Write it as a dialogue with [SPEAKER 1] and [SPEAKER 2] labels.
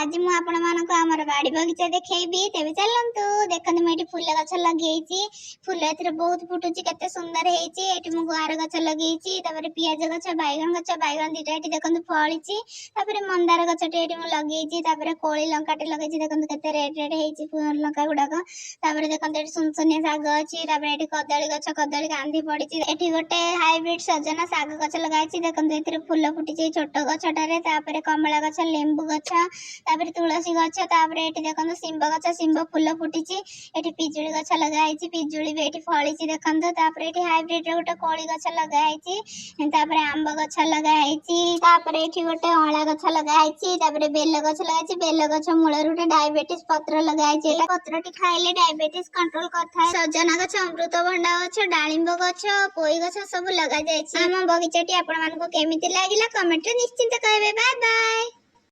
[SPEAKER 1] आज मु आपण मानको हमर बाड़ी बगीचा देखैबी तेबे चलंतु देखंतु मैं एठी फूल गछ लगेइची फूल एथरे बहुत फुटुची केते सुंदर हेइची एठी मु गुआर गछ लगेइची तापर पियाज गछ बैगन दिटा एठी देखंतु फळीची तापर मंदार गछटे एठी मु लगेइची तापर कोळी लंकाटे लगेइची देखंतु केते रेड रेड हेइची फूल लंका गुडाक तापर देखंतु एठी सुनसुनिया साग अछि तापर एठी कदली गछ कदली कांदी पड़ीची एठी गोटे हाइब्रिड सजना साग गछ लगाइची देखंतु एथरे फूल फुटीची छोट गछटारे तापर कमला गछ लेंबू गछ तापर तुलसी गछ तापर एठी देखंतु सिंब गछ सिंब फूल फुटीची एठी पिजुली गछ लगाइची पिजुली भी एठी फळीची देखंतु तापर एठी हाइब्रिड रे गोटे कोळी गछ लगाइची तापर आंब गछ लगाइची तापर एठी गोटे अळा गछ लगाइची तापर बेल गछ लगाइची बेल गछ मूळ रुटे डायबिटीज पत्र लगाइची एटा पत्रटी खाइले डायबिटीज कंट्रोल करथाय सजना गछ अमृतभंडा गछ डाळिंब गछ पोई गछ सब लगा जायछि हम बगीचाटी आपण मानको केमिति लागिला कमेंट रे निश्चिंत कहबे बाय बाय।